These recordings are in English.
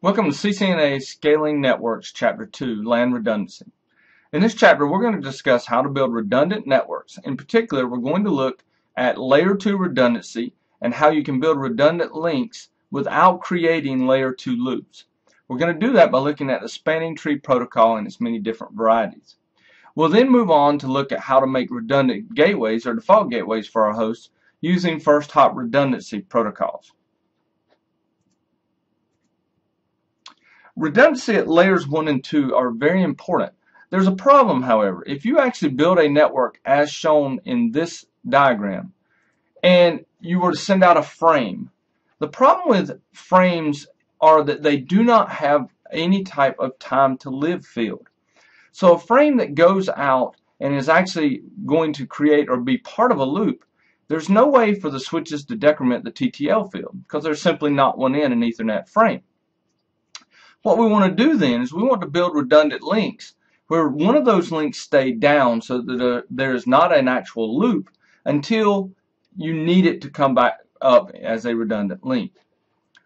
Welcome to CCNA Scaling Networks, Chapter 2, LAN Redundancy. In this chapter, we're going to discuss how to build redundant networks. In particular, we're going to look at Layer 2 redundancy and how you can build redundant links without creating Layer 2 loops. We're going to do that by looking at the spanning tree protocol and its many different varieties. We'll then move on to look at how to make redundant gateways or default gateways for our hosts using first hop redundancy protocols. Redundancy at layers 1 and 2 are very important. There's a problem, however. If you actually build a network as shown in this diagram and you were to send out a frame, the problem with frames are that they do not have any type of time to live field. So a frame that goes out and is actually going to create or be part of a loop, there's no way for the switches to decrement the TTL field because there's simply not one in an Ethernet frame. What we want to do then is we want to build redundant links where one of those links stay down so that there is not an actual loop until you need it to come back up as a redundant link.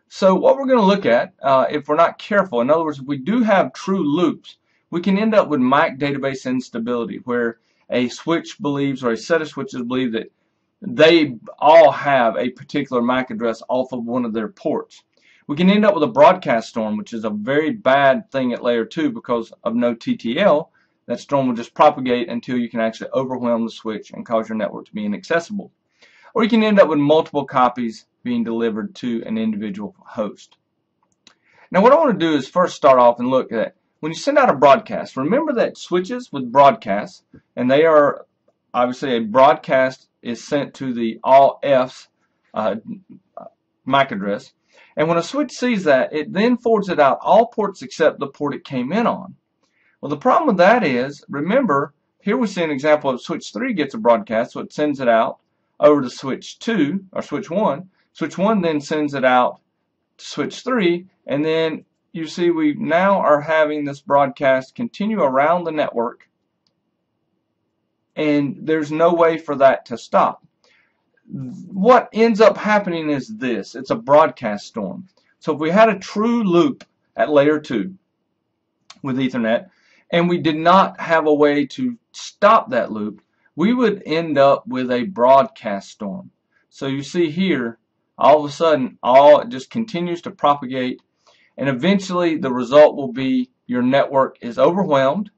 So what we're going to look at, if we're not careful, in other words, if we do have true loops, we can end up with MAC database instability where a switch believes or a set of switches believe that they all have a particular MAC address off of one of their ports. We can end up with a broadcast storm, which is a very bad thing at layer 2 because of no TTL. That storm will just propagate until you can actually overwhelm the switch and cause your network to be inaccessible. Or you can end up with multiple copies being delivered to an individual host. Now what I want to do is first start off and look at when you send out a broadcast, remember that switches with broadcasts, and they are obviously a broadcast is sent to the all F's MAC address. And when a switch sees that, it then forwards it out all ports except the port it came in on. Well, the problem with that is, remember, here we see an example of switch 3 gets a broadcast, so it sends it out over to switch 2, or switch 1. Switch 1 then sends it out to switch 3, and then you see we now are having this broadcast continue around the network, and there's no way for that to stop. What ends up happening is this. It's a broadcast storm. So if we had a true loop at layer 2 with Ethernet and we did not have a way to stop that loop, we would end up with a broadcast storm. So you see here, all of a sudden, it just continues to propagate, and eventually the result will be your network is overwhelmed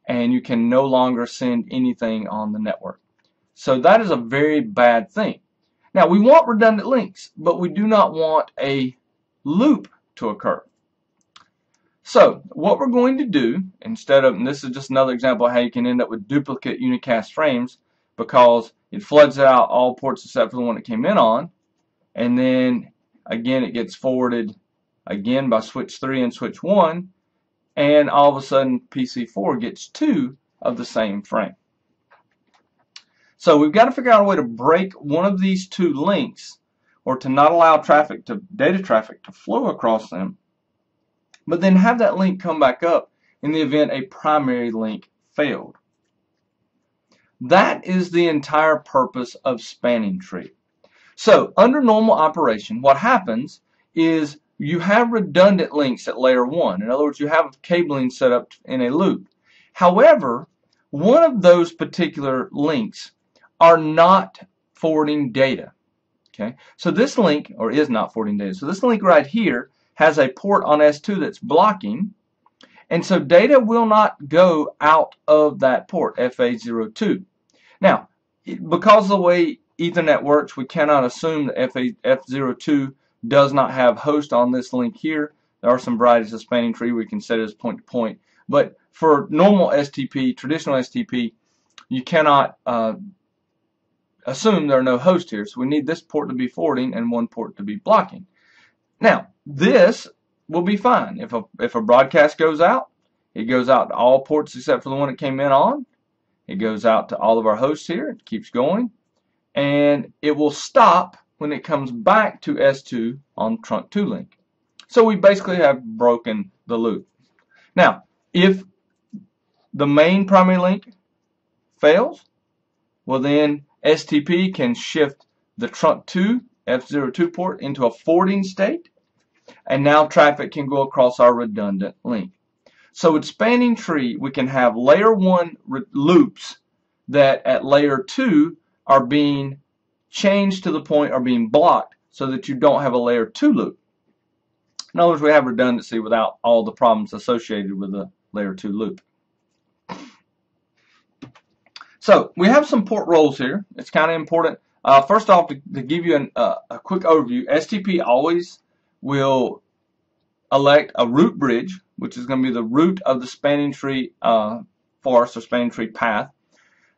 and you can no longer send anything on the network. So that is a very bad thing. Now we want redundant links, but we do not want a loop to occur. So what we're going to do, instead of, and this is just another example of how you can end up with duplicate unicast frames because it floods out all ports except for the one it came in on, and then again it gets forwarded again by switch 3 and switch 1, and all of a sudden PC4 gets 2 of the same frame. So we've got to figure out a way to break one of these two links or to not allow data traffic to flow across them, but then have that link come back up in the event a primary link failed. That is the entire purpose of spanning tree. So under normal operation, what happens is you have redundant links at layer 1. In other words, you have cabling set up in a loop. However, one of those particular links are not forwarding data. Okay, so this link, or is not forwarding data, so this link right here has a port on S2 that's blocking, and so data will not go out of that port, FA02. Now, because of the way Ethernet works, we cannot assume that F02 does not have host on this link here. There are some varieties of spanning tree we can set as point to point, but for normal STP, traditional STP, you cannot assume there are no hosts here, so we need this port to be forwarding and one port to be blocking. Now, this will be fine. If a broadcast goes out, it goes out to all ports except for the one it came in on. It goes out to all of our hosts here. It keeps going, and it will stop when it comes back to S2 on trunk 2 link. So we basically have broken the loop. Now, if the main primary link fails, well then STP can shift the trunk 2 F02 port into a forwarding state, and now traffic can go across our redundant link. So with spanning tree, we can have layer 1 loops that at layer 2 are being changed to the point or being blocked so that you don't have a layer 2 loop. In other words, we have redundancy without all the problems associated with a layer 2 loop. So we have some port roles here. It's kind of important. First off, to give you a quick overview, STP always will elect a root bridge, which is going to be the root of the spanning tree forest or spanning tree path.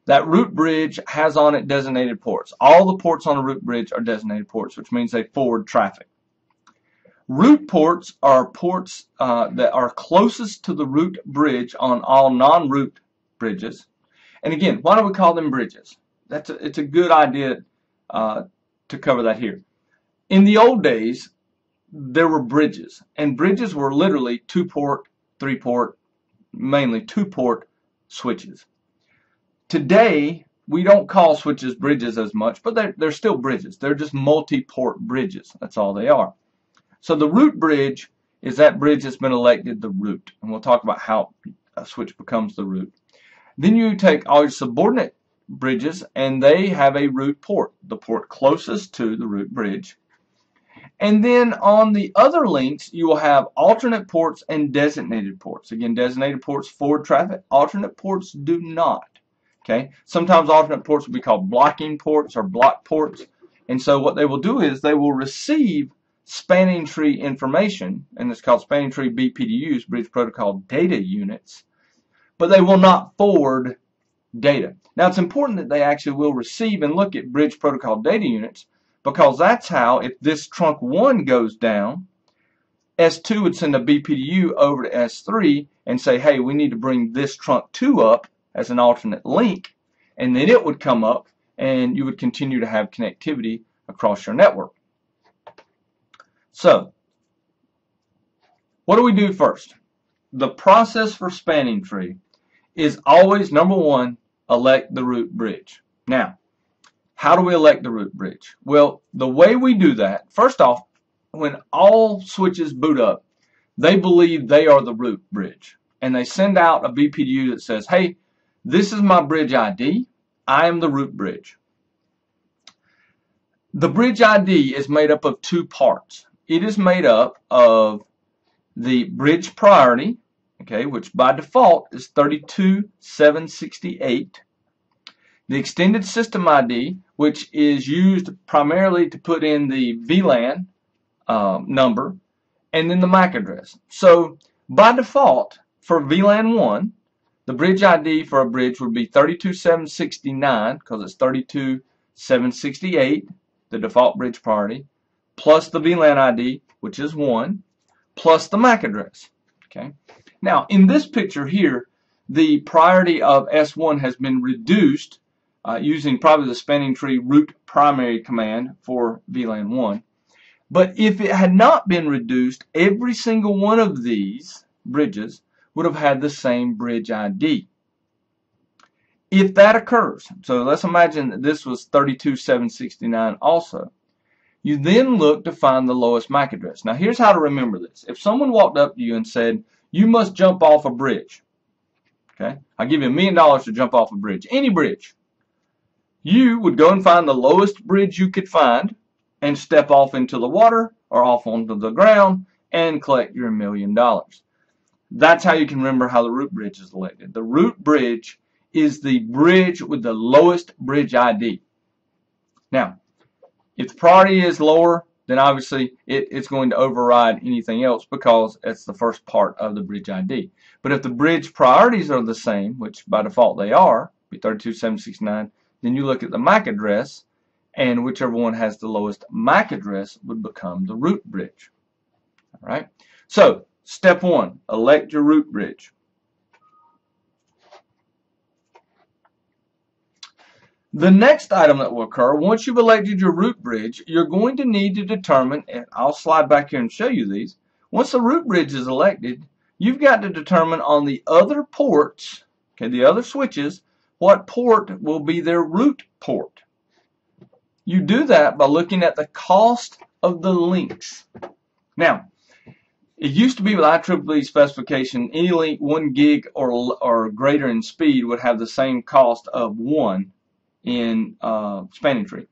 That root bridge has on it designated ports. All the ports on a root bridge are designated ports, which means they forward traffic. Root ports are ports that are closest to the root bridge on all non-root bridges. And again, why do we call them bridges? It's a good idea to cover that here. In the old days, there were bridges, and bridges were literally 2-port, 3-port, mainly 2-port switches. Today, we don't call switches bridges as much, but they're still bridges. They're just multi-port bridges. That's all they are. So the root bridge is that bridge that's been elected the root, and we'll talk about how a switch becomes the root. Then you take all your subordinate bridges, and they have a root port, the port closest to the root bridge. And then on the other links, you will have alternate ports and designated ports. Again, designated ports forward traffic. Alternate ports do not. Okay. Sometimes alternate ports will be called blocking ports or block ports. And so what they will do is they will receive spanning tree information, and it's called spanning tree BPDUs, Bridge Protocol Data Units, but they will not forward data. Now, it's important that they actually will receive and look at Bridge Protocol Data Units, because that's how, if this trunk 1 goes down, S2 would send a BPDU over to S3 and say, hey, we need to bring this trunk 2 up as an alternate link, and then it would come up and you would continue to have connectivity across your network. So, what do we do first? The process for spanning tree is always, number 1, elect the root bridge. Now, how do we elect the root bridge? Well, the way we do that, first off, when all switches boot up, they believe they are the root bridge. And they send out a BPDU that says, hey, this is my bridge ID. I am the root bridge. The bridge ID is made up of 2 parts. It is made up of the bridge priority, okay, which by default is 32768. The extended system ID, which is used primarily to put in the VLAN number, and then the MAC address. So by default, for VLAN 1, the bridge ID for a bridge would be 32769, because it's 32768, the default bridge priority, plus the VLAN ID, which is 1, plus the MAC address. Okay. Now, in this picture here, the priority of S1 has been reduced using probably the spanning tree root primary command for VLAN 1. But if it had not been reduced, every single one of these bridges would have had the same bridge ID. If that occurs, so let's imagine that this was 32769 also, you then look to find the lowest MAC address. Now, here's how to remember this. If someone walked up to you and said, you must jump off a bridge, okay, I'll give you $1 million to jump off a bridge, any bridge, you would go and find the lowest bridge you could find and step off into the water or off onto the ground and collect your $1 million. That's how you can remember how the root bridge is elected. The root bridge is the bridge with the lowest bridge ID. Now, if the priority is lower, then obviously it's going to override anything else because it's the first part of the bridge ID. But if the bridge priorities are the same, which by default they are, be 32769, then you look at the MAC address, and whichever one has the lowest MAC address would become the root bridge. All right. So, step 1, elect your root bridge. The next item that will occur, once you've elected your root bridge, you're going to need to determine, and I'll slide back here and show you these. Once the root bridge is elected, you've got to determine on the other ports, okay, the other switches, what port will be their root port. You do that by looking at the cost of the links. Now, It used to be with IEEE specification, any link 1 gig or greater in speed would have the same cost of 1 in spanning tree.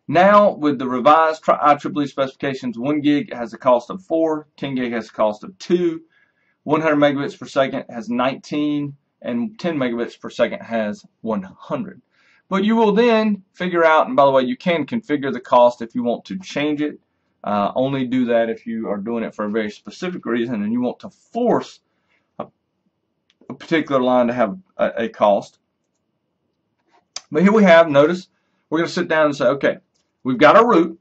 Now, with the revised IEEE specifications, 1 gig has a cost of 4, 10 gig has a cost of 2, 100 megabits per second has 19, and 10 megabits per second has 100. But you will then figure out, and by the way, you can configure the cost if you want to change it. Only do that if you are doing it for a very specific reason and you want to force a particular line to have a cost. But here we have, notice, we're going to sit down and say, okay, we've got our root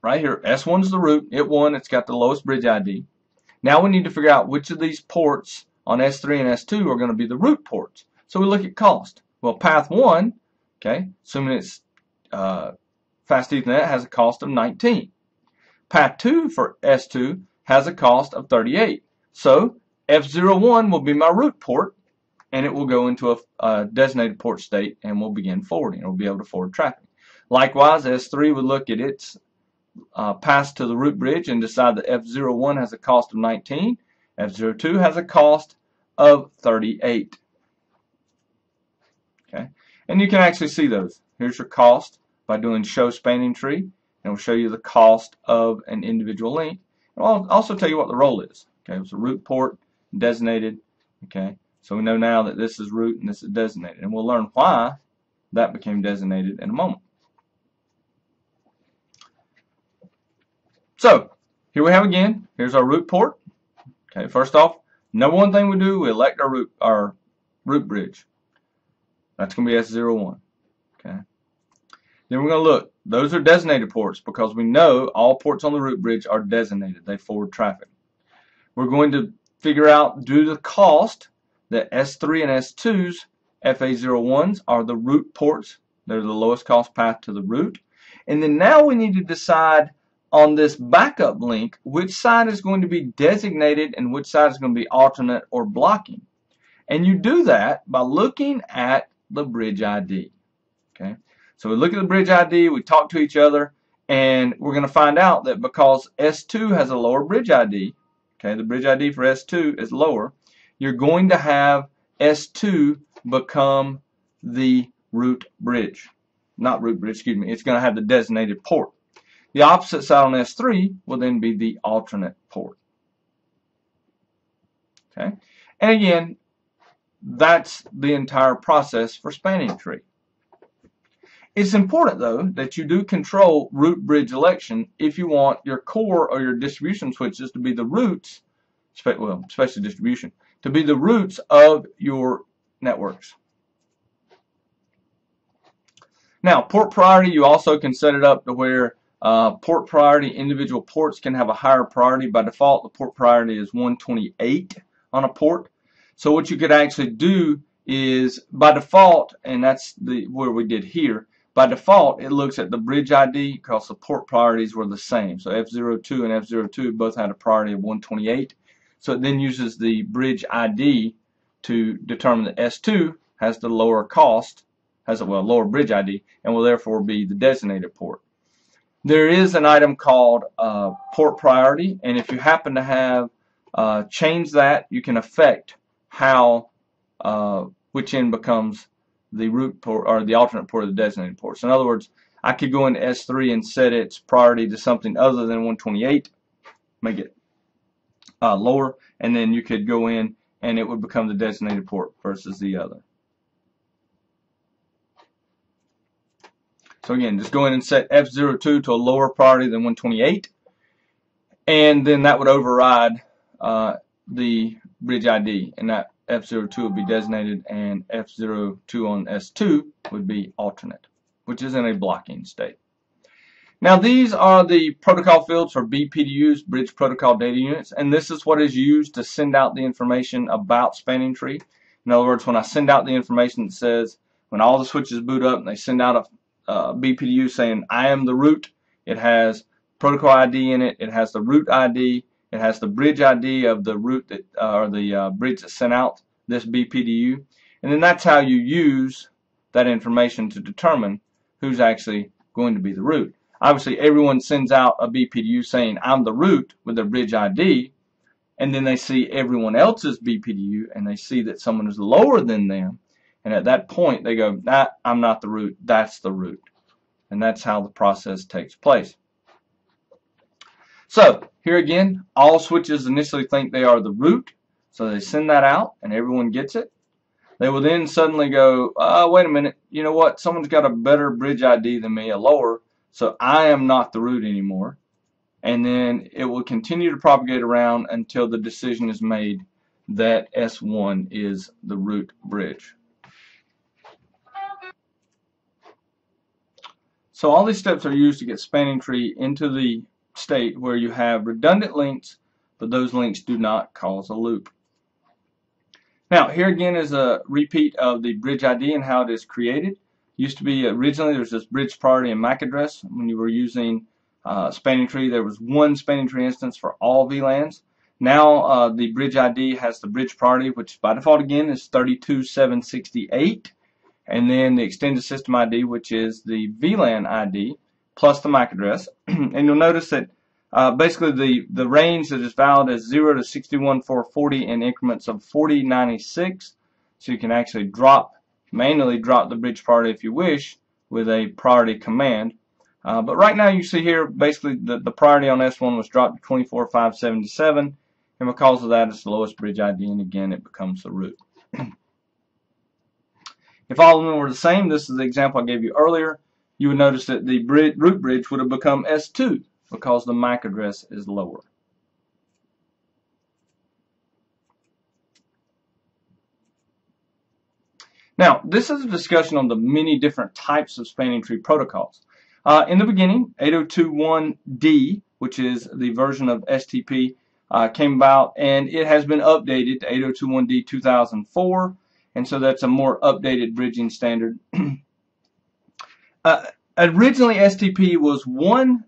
right here. S1 is the root. It's got the lowest bridge ID. Now we need to figure out which of these ports on S3 and S2 are going to be the root ports. So we look at cost. Well, path 1, okay, assuming it's fast Ethernet, has a cost of 19. Path 2 for S2 has a cost of 38. So F01 will be my root port, and it will go into a designated port state, and we'll begin forwarding. It will be able to forward traffic. Likewise, S3 would look at its pass to the root bridge and decide that F01 has a cost of 19. F02 has a cost of 38. Okay, and you can actually see those. Here's your cost by doing show spanning tree. And we'll show you the cost of an individual link. And I'll also tell you what the role is. Okay, it's a root port designated. Okay, so we know now that this is root and this is designated, and we'll learn why that became designated in a moment. So here we have again. Here's our root port. Okay, first off, number one thing we do, we elect our root bridge. That's going to be S01. Okay. Then we're going to look. Those are designated ports because we know all ports on the root bridge are designated. They forward traffic. We're going to figure out, due to the cost, that S3 and S2's FA01s are the root ports. They're the lowest cost path to the root. And then now we need to decide on this backup link which side is going to be designated and which side is going to be alternate or blocking. And you do that by looking at the bridge ID. Okay. So we look at the bridge ID, we talk to each other, and we're going to find out that because S2 has a lower bridge ID, okay, the bridge ID for S2 is lower, you're going to have S2 become the root bridge. Not root bridge, excuse me. It's going to have the designated port. The opposite side on S3 will then be the alternate port. Okay, and again, that's the entire process for spanning tree. It's important, though, that you do control root bridge election if you want your core or your distribution switches to be the roots, well, especially distribution, to be the roots of your networks. Now, port priority, you also can set it up to where port priority, individual ports can have a higher priority. By default, the port priority is 128 on a port. So what you could actually do is, by default, and that's where we did here, by default, it looks at the bridge ID because the port priorities were the same. So F02 and F02 both had a priority of 128. So it then uses the bridge ID to determine that S2 has the lower cost, has a lower bridge ID, and will therefore be the designated port. There is an item called port priority, and if you happen to have changed that, you can affect how which end becomes the root port or the alternate port of the designated port. So in other words, I could go into S3 and set its priority to something other than 128, make it lower, and then you could go in and it would become the designated port versus the other. So again, just go in and set F02 to a lower priority than 128, and then that would override the bridge ID, and that F02 would be designated, and F02 on S2 would be alternate, which is in a blocking state. Now these are the protocol fields for BPDUs, Bridge Protocol Data Units, and this is what is used to send out the information about spanning tree. In other words, when I send out the information that says, when all the switches boot up and they send out a BPDU saying, I am the root, it has protocol ID in it, it has the root ID, it has the bridge ID of the root that, or the bridge that sent out this BPDU, and then that's how you use that information to determine who's actually going to be the root. Obviously, everyone sends out a BPDU saying I'm the root with their bridge ID, and then they see everyone else's BPDU, and they see that someone is lower than them, and at that point they go, nah, I'm not the root, that's the root. And that's how the process takes place. So here again, all switches initially think they are the root, so they send that out and everyone gets it. They will then suddenly go, wait a minute, you know what, someone's got a better bridge ID than me, a lower, so I am not the root anymore. And then it will continue to propagate around until the decision is made that S1 is the root bridge. So all these steps are used to get spanning tree into the state where you have redundant links, but those links do not cause a loop. Now here again is a repeat of the bridge ID and how it is created. Used to be originally there was this bridge priority and MAC address. When you were using spanning tree, there was one spanning tree instance for all VLANs. Now the bridge ID has the bridge priority, which by default again is 32768, and then the extended system ID, which is the VLAN ID plus the MAC address. And you'll notice that basically the range that is valid is 0 to 61440 in increments of 4096. So you can actually manually drop the bridge priority if you wish with a priority command. But right now you see here basically the priority on S1 was dropped to 24577, and because of that it's the lowest bridge ID, and again it becomes the root. If all of them were the same, this is the example I gave you earlier, you would notice that the root bridge would have become S2 because the MAC address is lower. Now, this is a discussion on the many different types of spanning tree protocols. In the beginning, 802.1d, which is the version of STP, came about, and it has been updated to 802.1d 2004, and so that's a more updated bridging standard. Originally, STP was one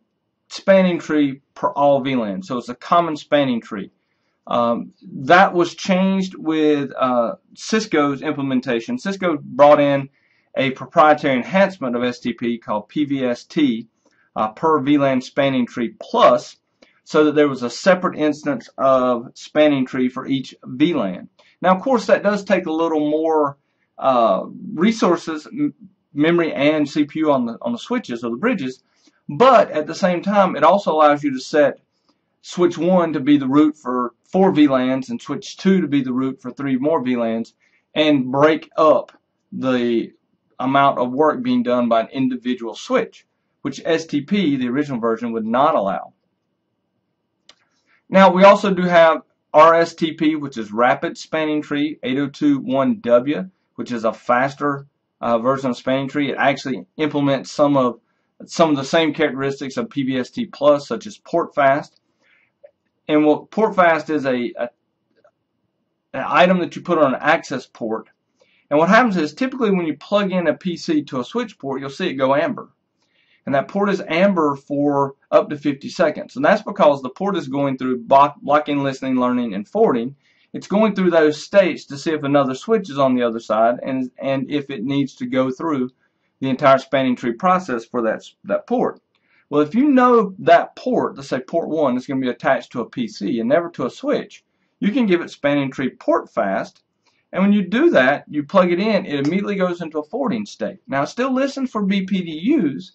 spanning tree per all VLAN, so it's a common spanning tree. That was changed with Cisco's implementation. Cisco brought in a proprietary enhancement of STP called PVST, per VLAN spanning tree plus, so that there was a separate instance of spanning tree for each VLAN. Now, of course, that does take a little more resources, memory and CPU on the switches or the bridges, but at the same time, it also allows you to set switch 1 to be the root for 4 VLANs and switch 2 to be the root for 3 more VLANs, and break up the amount of work being done by an individual switch, which STP, the original version, would not allow. Now, we also do have RSTP, which is Rapid Spanning Tree, 802.1w, which is a faster version of spanning tree. It actually implements some of the same characteristics of PVST plus, such as port fast. And what port fast is an item that you put on an access port. And what happens is typically when you plug in a PC to a switch port, you'll see it go amber. And that port is amber for up to 50 seconds. And that's because the port is going through blocking, listening, learning, and forwarding. It's going through those states to see if another switch is on the other side and if it needs to go through the entire spanning tree process for that port. Well, if you know that port, let's say port 1, is going to be attached to a PC and never to a switch, you can give it spanning tree port fast, and when you do that, you plug it in, it immediately goes into a forwarding state. Now, it still listens for BPDUs,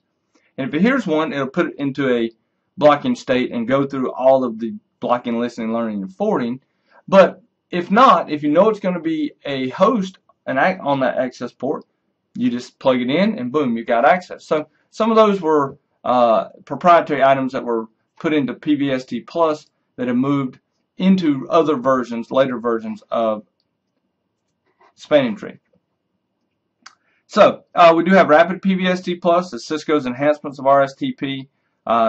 and if it hears one, it'll put it into a blocking state and go through all of the blocking, listening, learning, and forwarding. But if not, if you know it's going to be a host on that access port, you just plug it in and boom, you got access. So some of those were proprietary items that were put into PVST plus that have moved into other versions, later versions of spanning tree. So we do have Rapid PVST plus, the Cisco's enhancements of RSTP,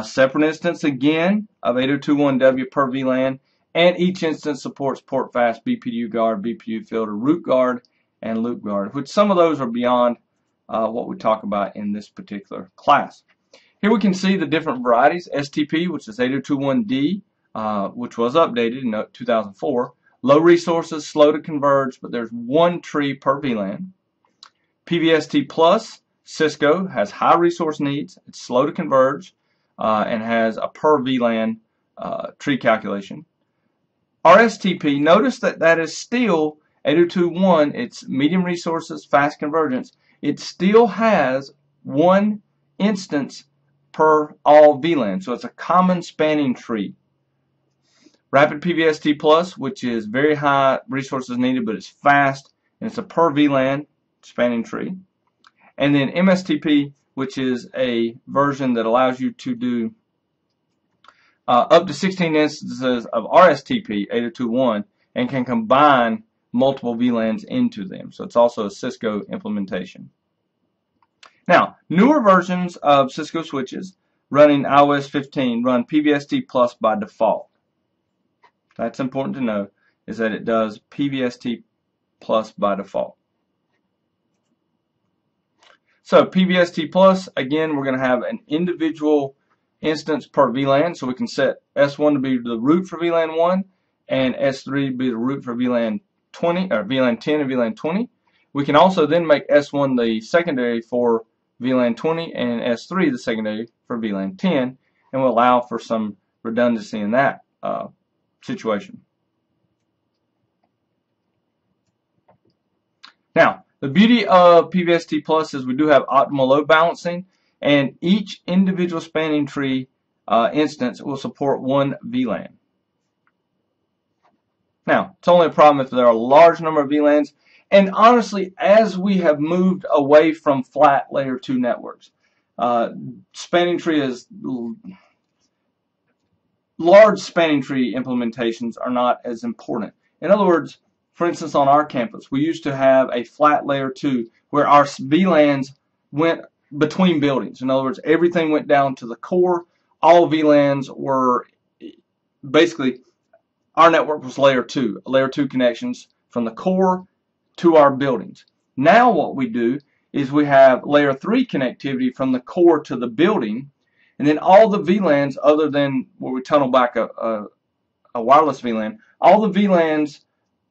separate instance again of 802.1w per VLAN, and each instance supports port fast, BPDU guard, BPDU filter, root guard, and loop guard, which some of those are beyond what we talk about in this particular class. Here we can see the different varieties. STP, which is 802.1d, which was updated in 2004. Low resources, slow to converge, but there's one tree per VLAN. PVST plus, Cisco, has high resource needs. It's slow to converge and has a per VLAN tree calculation. RSTP, notice that that is still 802.1, it's medium resources, fast convergence. It still has one instance per all VLAN, so it's a common spanning tree. Rapid PBST Plus, which is very high resources needed, but it's fast, and it's a per VLAN spanning tree. And then MSTP, which is a version that allows you to do up to 16 instances of RSTP 802.1 and can combine multiple VLANs into them. So it's also a Cisco implementation. Now, newer versions of Cisco switches running iOS 15 run PBST Plus by default. That's important to know, is that it does PBST Plus by default. So PBST Plus, again, we're going to have an individual instance per VLAN, so we can set S1 to be the root for VLAN 1 and S3 to be the root for VLAN 20 or VLAN 10 and VLAN 20. We can also then make S1 the secondary for VLAN 20 and S3 the secondary for VLAN 10, and we'll allow for some redundancy in that situation. Now, the beauty of PBST Plus is we do have optimal load balancing, and each individual spanning tree instance will support one VLAN. Now, it's only a problem if there are a large number of VLANs, and honestly, as we have moved away from flat layer 2 networks, spanning tree is large spanning tree implementations are not as important. In other words, for instance, on our campus, we used to have a flat layer 2 where our VLANs went between buildings. In other words, everything went down to the core. All VLANs were basically, our network was layer 2 connections from the core to our buildings. Now what we do is we have layer 3 connectivity from the core to the building, and then all the VLANs, other than where we tunnel back a wireless VLAN, all the VLANs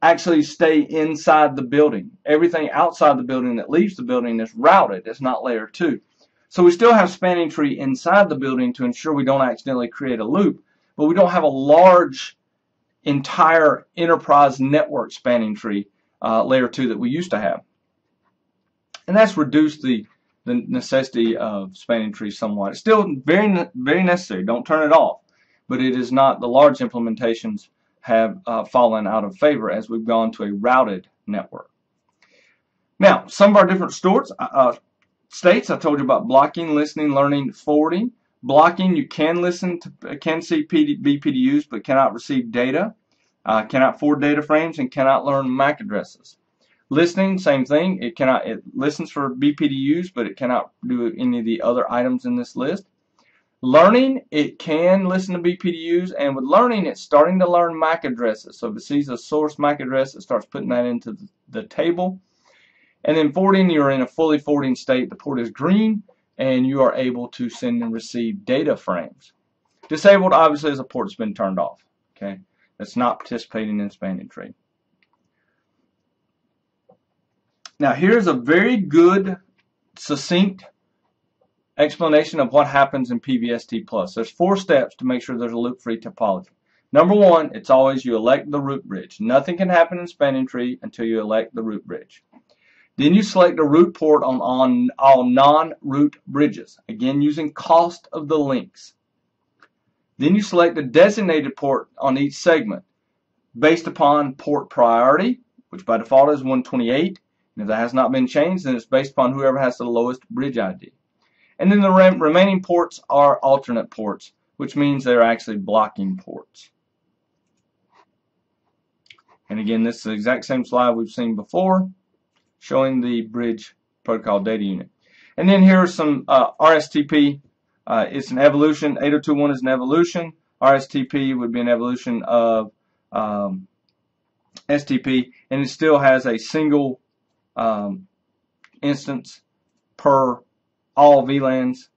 actually stay inside the building. Everything outside the building that leaves the building is routed. It's not layer 2. So we still have spanning tree inside the building to ensure we don't accidentally create a loop, but we don't have a large entire enterprise network spanning tree layer 2 that we used to have. And that's reduced the necessity of spanning trees somewhat. It's still very necessary. Don't turn it off. But it is not, the large implementations have fallen out of favor as we've gone to a routed network. Now, some of our different states, I told you about blocking, listening, learning, forwarding. Blocking, you can listen to, can see BPDUs, but cannot receive data, cannot forward data frames, and cannot learn MAC addresses. Listening, same thing. It listens for BPDUs, but it cannot do any of the other items in this list. Learning, it can listen to BPDUs, and with learning, it's starting to learn MAC addresses. So if it sees a source MAC address, it starts putting that into the table. And then forwarding, you're in a fully forwarding state. The port is green, and you are able to send and receive data frames. Disabled, obviously, is a port that's been turned off. Okay, that's not participating in spanning tree. Now, here's a very good, succinct explanation of what happens in PBST Plus. There's 4 steps to make sure there's a loop-free topology. Number 1, it's always you elect the root bridge. Nothing can happen in spanning tree until you elect the root bridge. Then you select a root port on all non-root bridges, again using cost of the links. Then you select a designated port on each segment based upon port priority, which by default is 128. And if that has not been changed, then it's based upon whoever has the lowest bridge ID. And then the remaining ports are alternate ports, which means they're actually blocking ports. And again, this is the exact same slide we've seen before, showing the bridge protocol data unit. And then here are some RSTP. It's an evolution. 802.1 is an evolution. RSTP would be an evolution of STP, and it still has a single instance per all VLANs.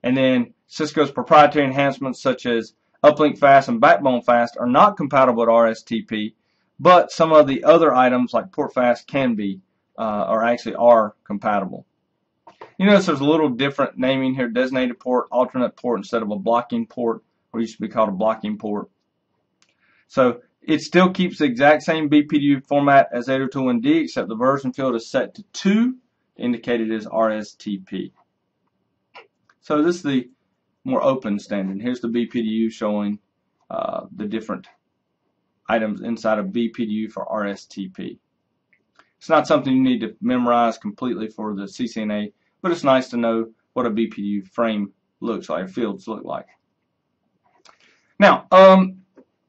And then Cisco's proprietary enhancements such as uplink fast and backbone fast are not compatible with RSTP, but some of the other items like port fast can be or actually are compatible. You notice there's a little different naming here: designated port, alternate port instead of a blocking port, or used to be called a blocking port. So It still keeps the exact same BPDU format as 802.1d, except the version field is set to 2, indicated as RSTP. So this is the more open standard. Here's the BPDU showing the different items inside of BPDU for RSTP. It's not something you need to memorize completely for the CCNA, but it's nice to know what a BPDU frame looks like, fields look like. Now,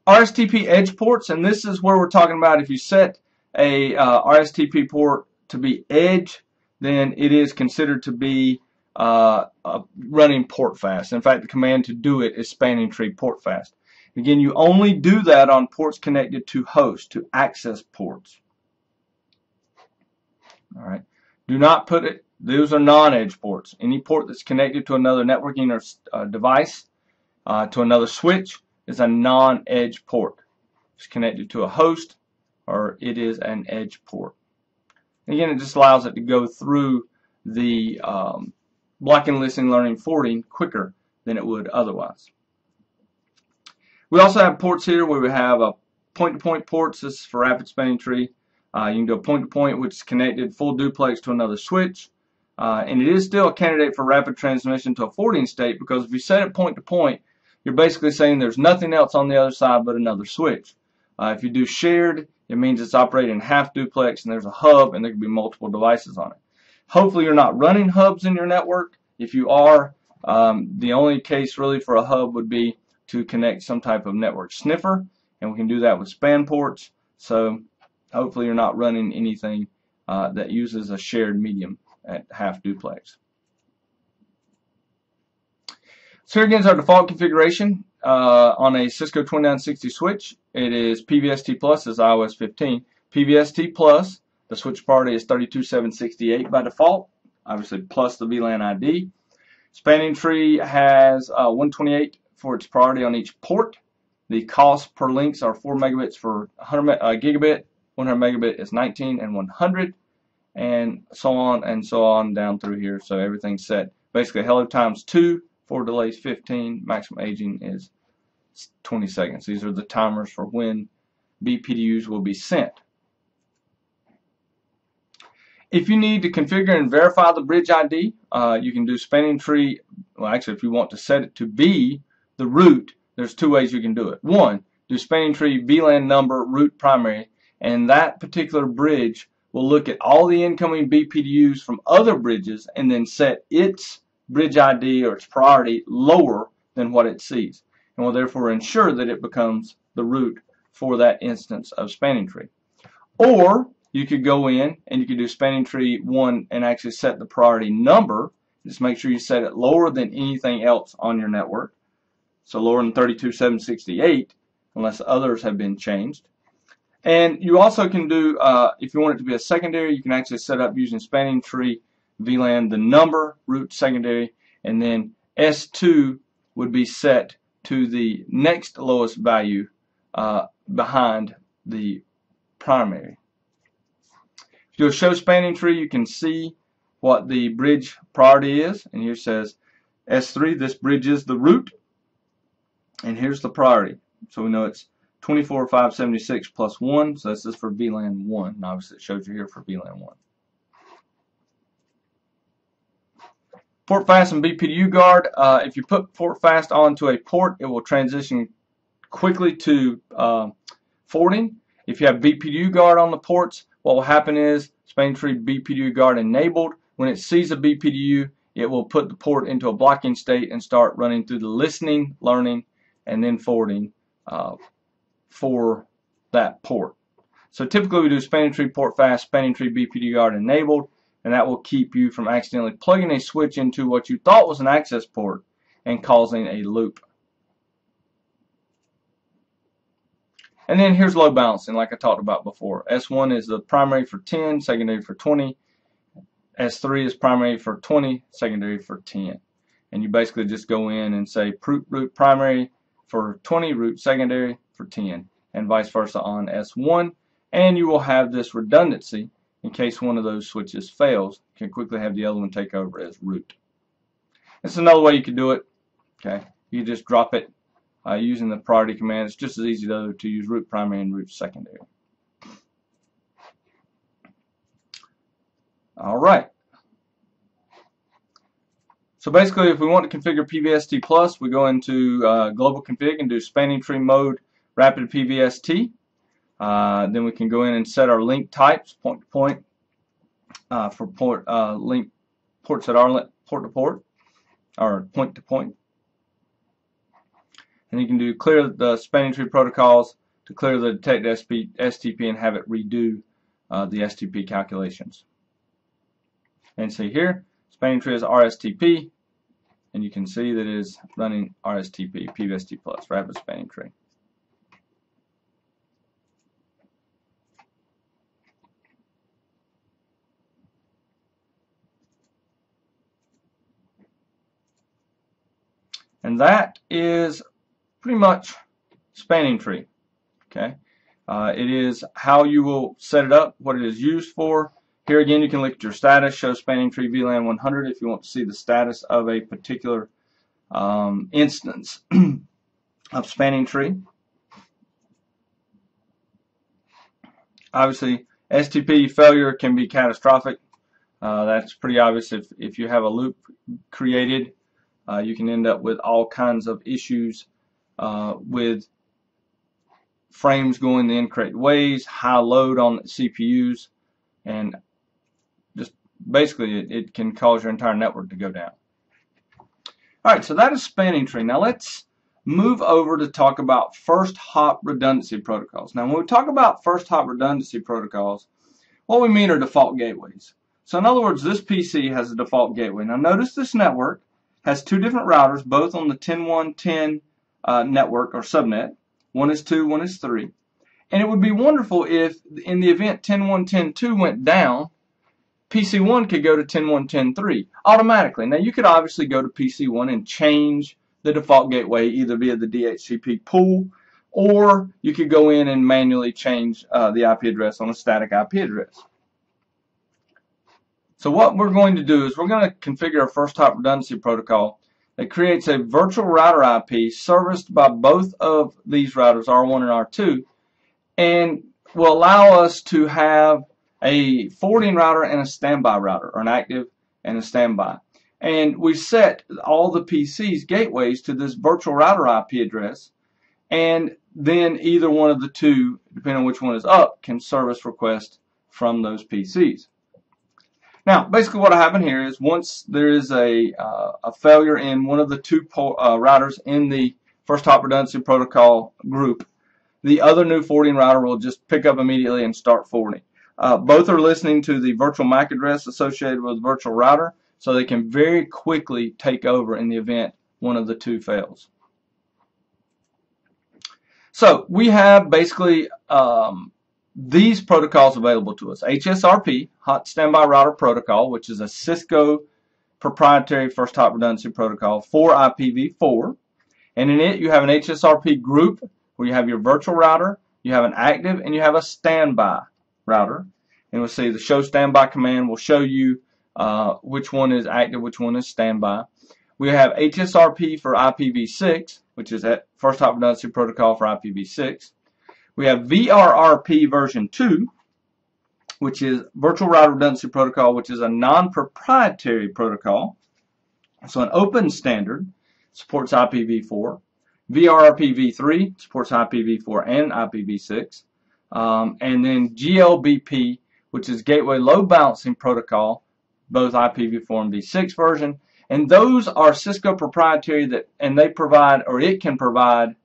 RSTP edge ports, and this is where we're talking about if you set a RSTP port to be edge, then it is considered to be running port fast. In fact, the command to do it is spanning tree port fast. Again, you only do that on ports connected to host, to access ports. All right. Do not put it, those are non-edge ports. Any port that's connected to another networking or device, to another switch, is a non-edge port. It's connected to a host, or it is an edge port. Again, it just allows it to go through the blocking, listening, learning, forwarding quicker than it would otherwise. We also have ports here where we have a point-to-point ports. This is for rapid spanning tree. You can do a point-to-point, which is connected full duplex to another switch. And it is still a candidate for rapid transmission to a forwarding state, because if you set it point-to-point, you're basically saying there's nothing else on the other side but another switch. If you do shared, it means it's operating half duplex and there's a hub and there can be multiple devices on it. Hopefully you're not running hubs in your network. If you are, the only case really for a hub would be to connect some type of network sniffer, and we can do that with span ports. So hopefully you're not running anything that uses a shared medium at half duplex. So here again is our default configuration on a Cisco 2960 switch. It is PVST plus as iOS 15. PVST plus, the switch priority is 32768 by default, obviously plus the VLAN ID. Spanning tree has 128 for its priority on each port. The cost per links are 4 megabits for 100 gigabit, 100 megabit is 19 and 100, and so on down through here. So everything's set. Basically hello times 2. Forward delay is 15, maximum aging is 20 seconds. These are the timers for when BPDUs will be sent. If you need to configure and verify the bridge ID, you can do spanning tree. Well, actually, if you want to set it to be the root, there's two ways you can do it. One, do spanning tree VLAN number root primary, and that particular bridge will look at all the incoming BPDUs from other bridges and then set its bridge ID or its priority lower than what it sees, and will therefore ensure that it becomes the root for that instance of spanning tree. Or you could go in and you could do spanning tree 1 and actually set the priority number. Just make sure you set it lower than anything else on your network, so lower than 32768 unless others have been changed. And you also can do, if you want it to be a secondary, you can actually set up using spanning tree VLAN the number, root secondary, and then S2 would be set to the next lowest value behind the primary. If you do a show spanning tree, you can see what the bridge priority is, and here it says S3, this bridge is the root, and here's the priority. So we know it's 24,576 plus 1, so this is for VLAN 1, and obviously it shows you here for VLAN 1. Port fast and BPDU guard. If you put port fast onto a port, it will transition quickly to forwarding. If you have BPDU guard on the ports, what will happen is spanning tree BPDU guard enabled. When it sees a BPDU, it will put the port into a blocking state and start running through the listening, learning, and then forwarding for that port. So typically we do spanning tree port fast, spanning tree BPDU guard enabled, and that will keep you from accidentally plugging a switch into what you thought was an access port and causing a loop. And then here's load balancing, like I talked about before. S1 is the primary for 10, secondary for 20. S3 is primary for 20, secondary for 10. And you basically just go in and say root primary for 20, root secondary for 10, and vice versa on S1. And you will have this redundancy in case one of those switches fails. You can quickly have the other one take over as root. This is another way you can do it. Okay, you just drop it using the priority command. It's just as easy though to use root primary and root secondary. All right. So basically, if we want to configure PVST plus, we go into global config and do spanning tree mode rapid PVST. Then we can go in and set our link types, point to point, for link ports that are port to port or point to point. And you can do clear the spanning tree protocols to clear the detect STP and have it redo the STP calculations. And see here, spanning tree is RSTP, and you can see that it is running RSTP, PVST plus, rapid spanning tree. And that is pretty much spanning tree. Okay, it is how you will set it up, what it is used for. Here again, you can look at your status, show spanning tree VLAN 100 if you want to see the status of a particular instance of spanning tree. Obviously, STP failure can be catastrophic. That's pretty obvious. If you have a loop created, you can end up with all kinds of issues with frames going the incorrect ways, high load on the CPUs, and just basically it can cause your entire network to go down. Alright, so that is spanning tree. Now let's move over to talk about first hop redundancy protocols. Now when we talk about first hop redundancy protocols, what we mean are default gateways. So in other words, this PC has a default gateway. Now notice this network has two different routers, both on the 10.1.10 network or subnet. One is 2, one is 3. And it would be wonderful if, in the event 10.1.10.2 went down, PC1 could go to 10.1.10.3 automatically. Now you could obviously go to PC1 and change the default gateway either via the DHCP pool, or you could go in and manually change the IP address on a static IP address. So what we're going to do is we're going to configure a first hop redundancy protocol that creates a virtual router IP serviced by both of these routers, R1 and R2, and will allow us to have a forwarding router and a standby router, or an active and a standby. And we set all the PC's gateways to this virtual router IP address, and then either one of the two, depending on which one is up, can service requests from those PCs. Now, basically what happened here is once there is a failure in one of the two routers in the first hop redundancy protocol group, the other new forwarding router will just pick up immediately and start forwarding. Both are listening to the virtual MAC address associated with the virtual router, so they can very quickly take over in the event one of the two fails. So we have basically these protocols available to us. HSRP, Hot Standby Router Protocol, which is a Cisco proprietary first hop redundancy protocol for IPv4. And in it you have an HSRP group where you have your virtual router, you have an active, and you have a standby router. And we'll see the show standby command will show you which one is active, which one is standby. We have HSRP for IPv6, which is that first hop redundancy protocol for IPv6. We have VRRP version 2, which is Virtual Router Redundancy Protocol, which is a non-proprietary protocol. So an open standard, supports IPv4. VRRP v3 supports IPv4 and IPv6. And then GLBP, which is Gateway Load Balancing Protocol, both IPv4 and v6 version. And those are Cisco proprietary, and they provide, or it can provide,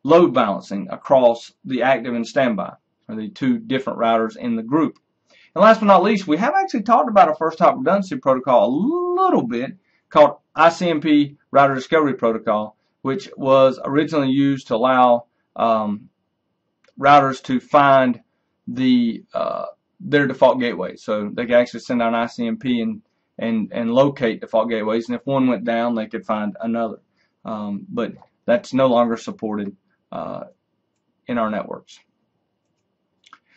load balancing across the active and standby, or the two different routers in the group. And last but not least, we have actually talked about a first hop redundancy protocol a little bit called ICMP Router Discovery Protocol, which was originally used to allow routers to find their default gateways. So they could actually send out an ICMP and locate default gateways, and if one went down, they could find another. But that's no longer supported in our networks.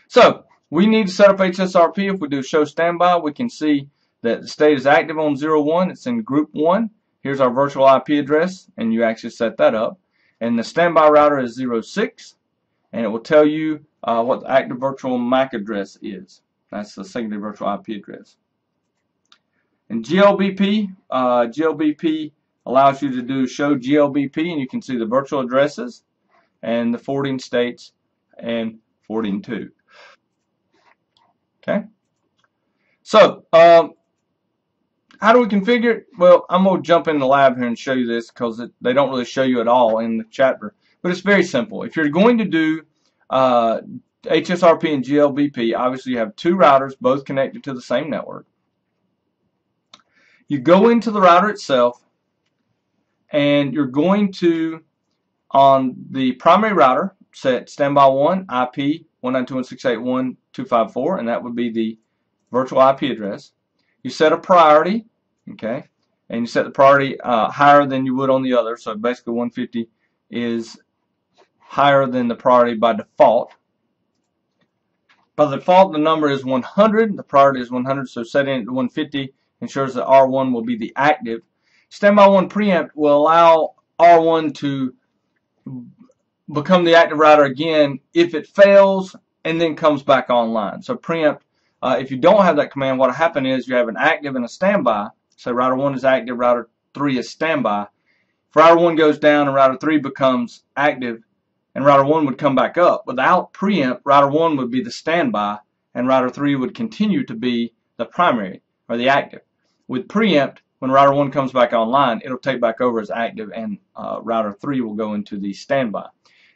So we need to set up HSRP. If we do show standby, we can see that the state is active on 01. It's in group 1. Here's our virtual IP address, and you actually set that up. And the standby router is 06, and it will tell you what the active virtual MAC address is. That's the secondary virtual IP address. And GLBP allows you to do show GLBP, and you can see the virtual addresses and the forwarding states and forwarding to. Okay. So how do we configure it? Well, I'm going to jump in the lab here and show you this because they don't really show you at all in the chapter. But it's very simple. If you're going to do HSRP and GLBP, obviously you have two routers, both connected to the same network. You go into the router itself, and you're going to, on the primary router, set standby 1 IP 192.168.1.254, and that would be the virtual IP address. You set a priority, okay, and you set the priority higher than you would on the other. So basically 150 is higher than the priority by default. By default, the number is 100. The priority is 100, so setting it to 150 ensures that R1 will be the active. Standby 1 preempt will allow R1 to become the active router again if it fails and then comes back online. So preempt, if you don't have that command, what will happen is you have an active and a standby. So router 1 is active, router 3 is standby. If router 1 goes down and router 3 becomes active, and router 1 would come back up. Without preempt, router 1 would be the standby, and router 3 would continue to be the primary, or the active. With preempt, when router 1 comes back online, it'll take back over as active, and router 3 will go into the standby.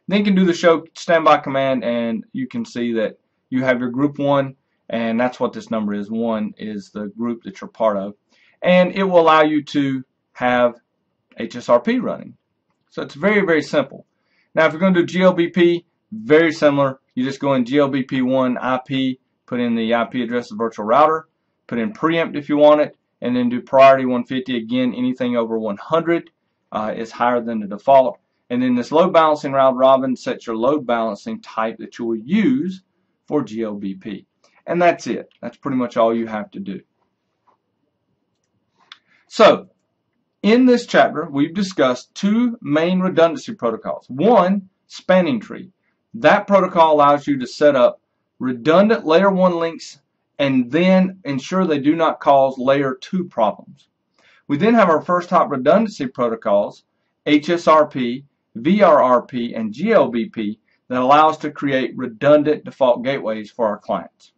Then you can do the show standby command, and you can see that you have your group 1, and that's what this number is. 1 is the group that you're part of. And it will allow you to have HSRP running. So it's very, very simple. Now if you're going to do GLBP, very similar. You just go in GLBP1 IP, put in the IP address of the virtual router, put in preempt if you want it, and then do priority 150. Again, anything over 100 is higher than the default. And then this load balancing round robin sets your load balancing type that you will use for GLBP. And that's it. That's pretty much all you have to do. So, in this chapter, we've discussed two main redundancy protocols. One, spanning tree. That protocol allows you to set up redundant layer 1 links and then ensure they do not cause layer 2 problems. We then have our first hop redundancy protocols, HSRP, VRRP, and GLBP, that allow us to create redundant default gateways for our clients.